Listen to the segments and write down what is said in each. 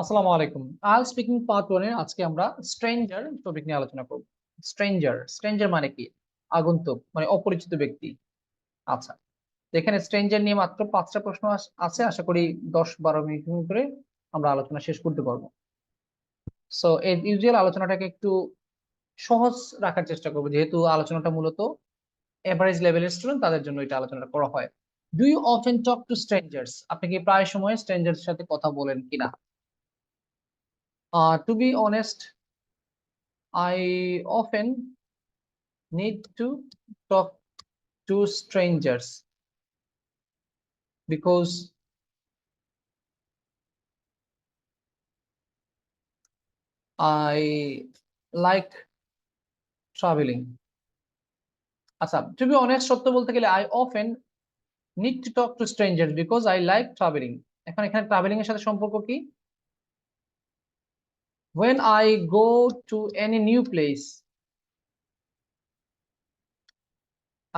আসসালামু আলাইকুম। আল speaking part 1 এর আজকে আমরা স্ট্রেঞ্জার টপিক নিয়ে আলোচনা করব। স্ট্রেঞ্জার স্ট্রেঞ্জার মানে কি? আগন্তুক মানে অপরিচিত ব্যক্তি। আচ্ছা, তো এখানে স্ট্রেঞ্জার নিয়ে মাত্র 5টা প্রশ্ন আছে। আশা করি 10-12 মিনিট করে আমরা আলোচনা শেষ করতে পারবো। সো এই ইউজুয়াল আলোচনাটাকে একটু সহজ রাখার চেষ্টা করবো, যেহেতু আলোচনাটা মূলত এভারেজ লেভেলের স্টুডেন্ট তাদের জন্য এটা আলোচনাটা করা হয়। Do you often talk to strangers? আপনি কি প্রায় সময় স্ট্রেঞ্জার্স সাথে কথা বলেন কিনা? To be honest, I often need to talk to strangers because I like traveling. আচ্ছা, to be honest সত্য বলতে গেলে I often need to talk to strangers because I like traveling. এখন এখানে ট্রাভেলিং এর সাথে সম্পর্ক কি? When I go to any new place,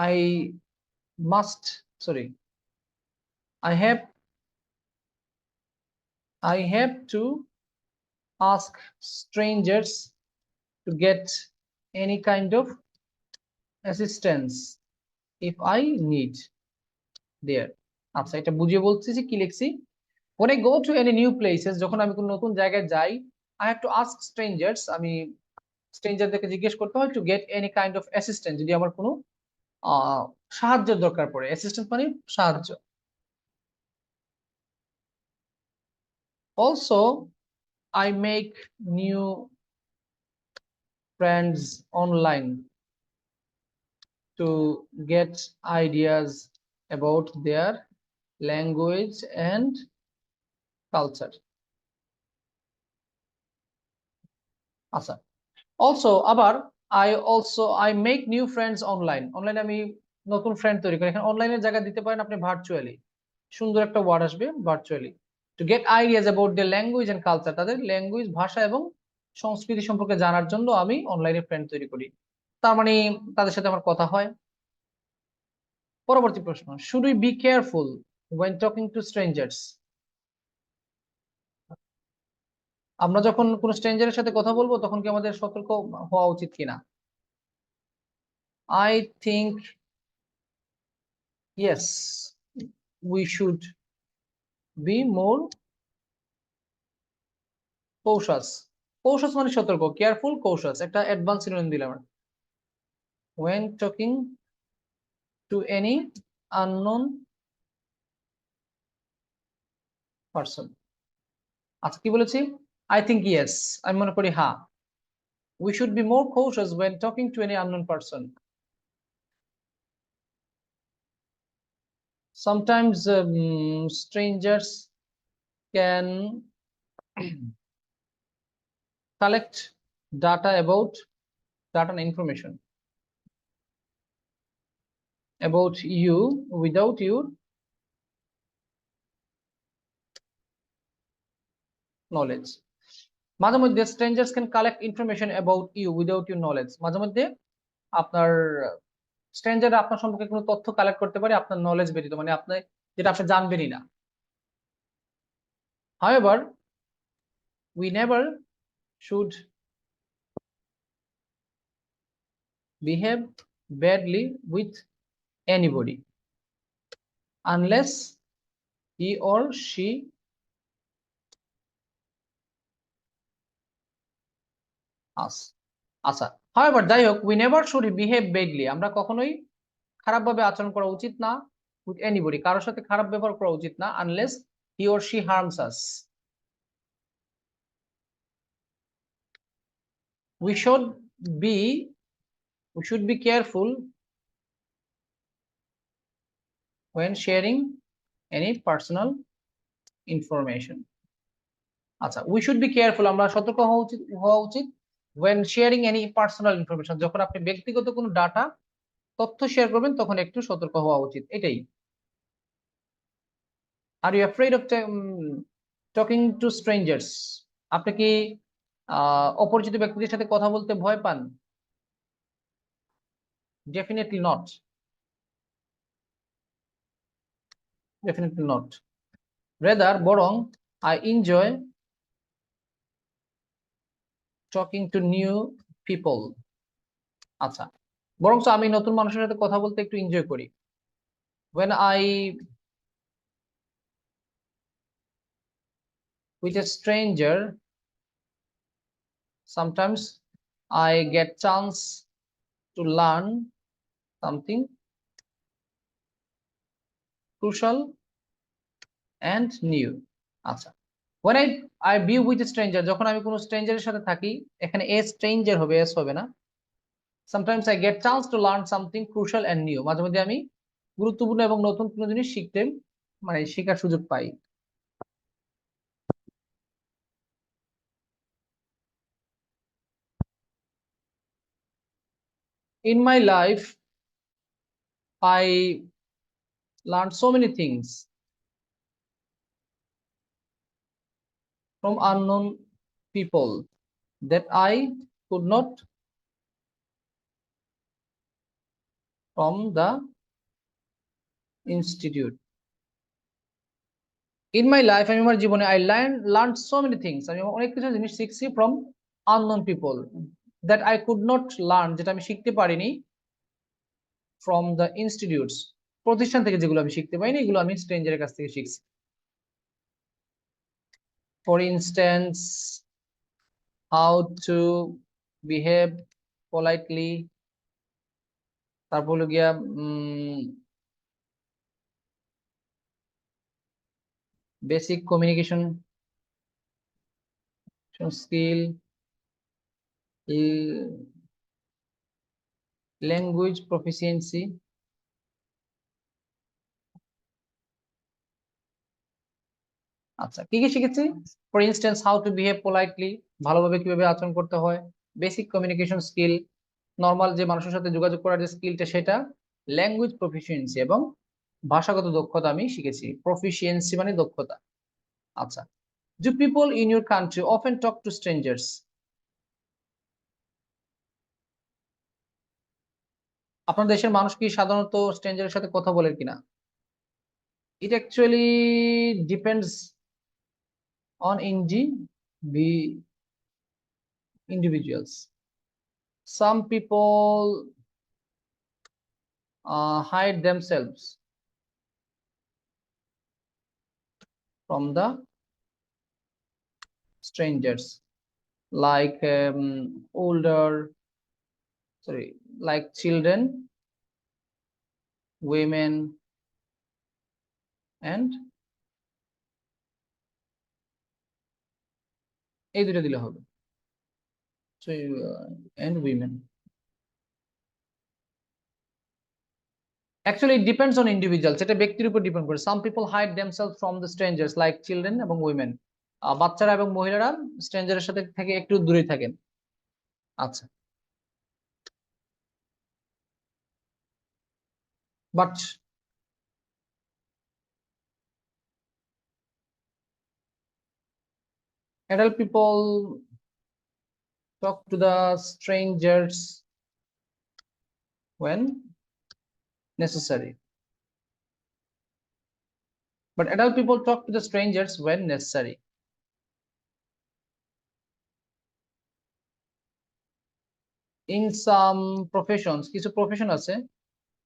I sorry, I have I have to ask strangers to get any kind of assistance if I need there. আচ্ছা, এটা বুঝিয়ে বলছি যে কি লিখছি। when I go to any new places, যখন আমি কোনো নতুন জায়গায় যাই, I have to ask strangers, আমি স্ট্রেঞ্জারদেরকে জিজ্ঞেস করতে হয় to get any kind of assistance, যদি আমার কোনো সাহায্যের দরকার পড়ে। অ্যাসিস্ট্যান্স মানে সাহায্য। also I make new friends online to get ideas about their language and culture. আচ্ছা, অলসো আবার I make new friends online আমি নতুন ফ্রেন্ড তৈরি করি। এখানে অনলাইনের জায়গা দিতে পারেন আপনি ভার্চুয়ালি। সুন্দর একটা ওয়ার্ড আসবে virtually. To get ideas about the language and culture, তাদের ল্যাঙ্গুয়েজ ভাষা এবং সংস্কৃতি সম্পর্কে জানার জন্য আমি অনলাইনে ফ্রেন্ড তৈরি করি। তার মানে তাদের সাথে আমার কথা হয়। পরবর্তী প্রশ্ন, should we be careful when talking to strangers? আমরা যখন কোনো স্ট্রেঞ্জারের সাথে কথা বলবো তখন কি আমাদের সতর্ক হওয়া উচিত কিনা? I think yes, we should be more cautious. Cautious মানে সতর্ক, কেয়ারফুল, cautious একটা অ্যাডভান্স সিনোনিম দিলাম। when talking to any unknown person. আচ্ছা, কি বলেছি? I think yes, আমি মনে করি হ্যাঁ। we should be more cautious when talking to any unknown person. sometimes strangers can collect data and information about you without your knowledge. মাঝে মধ্যে strangers can collect information about you without your knowledge. মাঝে মধ্যে আপনার stranger আপনার সম্পর্কে কোনো তথ্য collect করতে পারে আপনার নলেজ ব্যতীত, মানে আপনি যেটা আপনি জানবেনই না। however we never should behave badly with anybody unless he or she us. আচ্ছা, however যাই হোক, we never should behave badly, আমরা কখনোই খারাপভাবে আচরণ করা উচিত না with anybody, কারোর সাথে খারাপ ব্যবহার করা উচিত না unless he or she harms us. we should be we should be careful when sharing any personal information. আচ্ছা, we should be careful, আমরা সতর্ক হওয়া উচিত when sharing any personal information, যখন আপনি ব্যক্তিগত কোনো ডাটা তথ্য শেয়ার করবেন তখন একটু সতর্ক হওয়া উচিত, এটাই। Are you afraid of talking to strangers? আপনি কি অপরিচিত ব্যক্তিদের সাথে কথা বলতে ভয় পান? Definitely not, definitely not. Rather বরং I enjoy talking to new people. আচ্ছা, বরঞ্চ আমি নতুন মানুষের সাথে কথা বলতে একটু এনজয় করি। when I with a stranger sometimes I get chance to learn something crucial and new। আচ্ছা, when I be with a stranger, যখন আমি কোনো স্ট্রেঞ্জারের সাথে থাকি, এখানে এ স্ট্রেঞ্জার হবে, এস হবে না। sometimes I get chance to learn something crucial and new, মাঝে মধ্যে আমি গুরুত্বপূর্ণ এবং নতুন কোনো জিনিস শিখতে মানে শেখার সুযোগ পাই। in my life I learned so many things from unknown people that I could not from the institute। in my life আমি আমার জীবনে I learned so many things, আমি অনেক কিছু জিনিস শিখছি from unknown people that I could not learn, যেটা আমি শিখতে পারিনি from the institutes, প্রতিষ্ঠান থেকে যেগুলো আমি শিখতে পাইনি, এগুলো আমি স্ট্রেঞ্জারের কাছ থেকে শিখছি। for instance how to behave politely, তারপর হলো গিয়া basic communication skill, language proficiency. আচ্ছা, কি কি শিখেছি? For instance how to behave politely, ভালোভাবে কিভাবে আচরণ করতে হয়। বেসিক কমিউনিকেশন স্কিল, নর্মাল যে মানুষের সাথে যোগাযোগ করার যে স্কিলটা সেটা। ল্যাঙ্গুয়েজ প্রফিসিয়েন্সি, এবং ভাষাগত দক্ষতা আমি শিখেছি। প্রফিসিয়েন্সি মানে দক্ষতা। আচ্ছা, do people in your country often talk to strangers, আপনার দেশের মানুষ কি সাধারণত স্ট্রেঞ্জারের সাথে কথা বলেন কিনা? It actually depends on individuals. Some people hide themselves from the strangers, like like children, women, and এই দুটো দিলে হবে। So and women, actually it depends on individuals, এটা ব্যক্তির উপর ডিপেন্ড করে। some people hide themselves from the strangers like children এবং women, বাচ্চারা এবং মহিলারা স্ট্রেঞ্জারের সাথে থেকে একটু দূরে থাকেন। আচ্ছা, but adult people talk to the strangers when necessary, but adult people talk to the strangers when necessary। in some professions, কিছু প্রফেশন আছে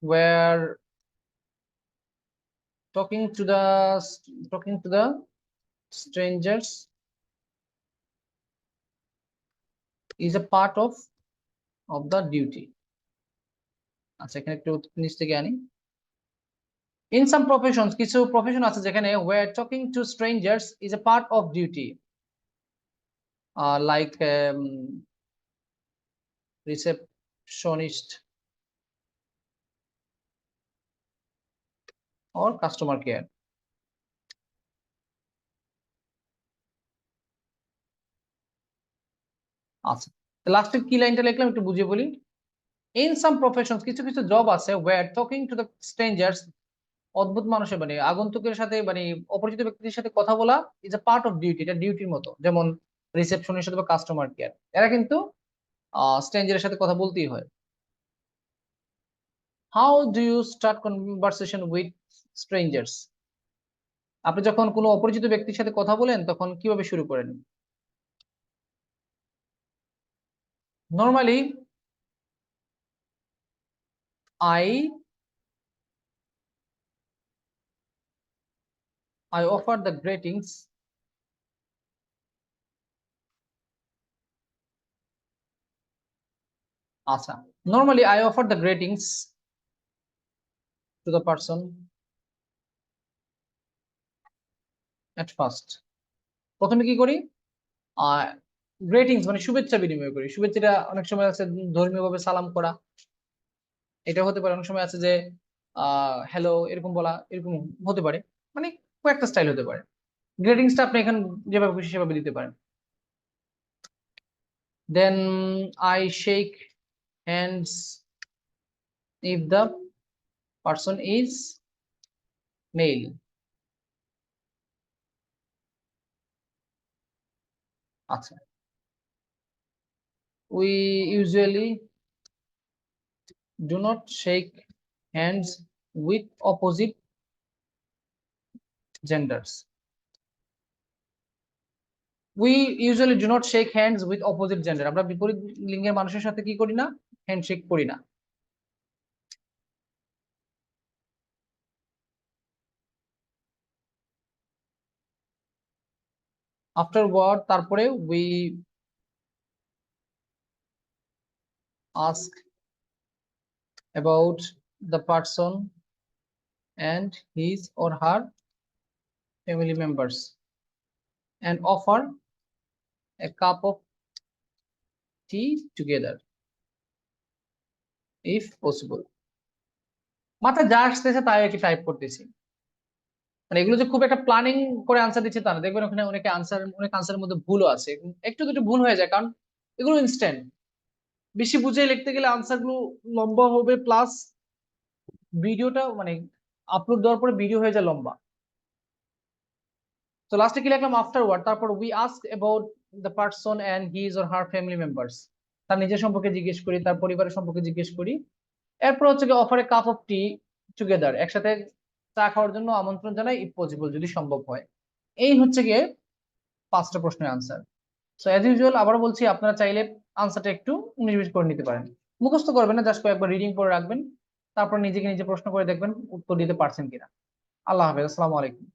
where talking to the strangers is a part of the duty। আচ্ছা, এখানে একটু নিচ থেকে আনি। in some professions, কিছু profession আছে যেখানে where talking to strangers is a part of duty, like receptionist or customer care। আচ্ছা, লাস্টের কি লাইনটা লিখলাম একটু বুঝিয়ে বলি। in some professions, কিছু কিছু জব আছে where talking to the strangers, অদ্ভুত মানুষের মানে আগন্তুকের সাথে মানে অপরিচিত ব্যক্তিদের সাথে কথা বলা is a part of duty, এটা ডিউটির মতো। যেমন রিসেপশনের সাথে বা কাস্টমার কেয়ার, এরা কিন্তু স্ট্রেঞ্জারের সাথে কথা বলতেই হয়। How do you start conversation with strangers, আপনি যখন কোনো অপরিচিত ব্যক্তির সাথে কথা বলেন তখন কিভাবে শুরু করেন? Normally I offer the greetings আচ্ছা, normally I offer the greetings to the person at first. প্রথমে কি করি? গ্রেটিংস মানে শুভেচ্ছা বিনিময় করি। শুভেচ্ছাটা অনেক সময় আছে ধর্মীয় ভাবে সালাম করা, এটা হতে পারে। অনেক সময় আছে যে হ্যালো এরকম বলা, এরকম হতে পারে। মানে কয়েকটা স্টাইল হতে পারে। গ্রেটিংসটা আপনি এখানে যেভাবে খুশি সেভাবে দিতে পারেন। Then I shake hands if the person is male. আচ্ছা, we usually do not shake hands with opposite genders. We usually do not shake hands with opposite gender. আমরা বিপরীত লিঙ্গের মানুষের সাথে কি করি না? হ্যান্ডশেক করি না। আফটার ওয়ার্ড, তারপরে we ask about the person and his or her family members and offer A cup of T together if possible. মাথায় যা আসতেছে তাই আর কি টাইপ করতেছি। মানে এগুলো যে খুব একটা প্ল্যানিং করে আনসার দিচ্ছে তা না। দেখবেন ওখানে অনেক আনসারের মধ্যে ভুলও আছে, একটু দুটো ভুল হয়ে যায়, কারণ এগুলো ইনস্ট্যান্ট। বেশি বুঝে লিখতে গেলে আনসার গুলো লম্বা হবে, প্লাস ভিডিওটা মানে আপলোড দেওয়ার পরে ভিডিও হয়ে যায় লম্বা। তো লাস্টে কি লিখলাম? আফটার ওয়ার্ড, তারপর we ask about the person and his or her family members. তার নিজের সম্পর্কে জিজ্ঞেস করি, তার পরিবারের সম্পর্কে জিজ্ঞেস করি। এরপর হচ্ছে কি offer A cup of T together, একসাথে চা খাওয়ার জন্য আমন্ত্রণ জানাই ইফ পসিবল, যদি সম্ভব হয়। এই হচ্ছে গিয়ে 5টা প্রশ্নের আনসার। সো অ্যাজ ইউজুয়াল আবার বলছি, আপনারা চাইলে আনসারটা একটু 19-20 করে নিতে পারেন। মুখস্থ করবেন না, জাস্ট কয়েকবার রিডিং করে রাখবেন, তারপর নিজেকে নিজে প্রশ্ন করে দেখবেন উত্তর দিতে পারছেন কিনা। আল্লাহ হাফেজ, আসসালামু আলাইকুম।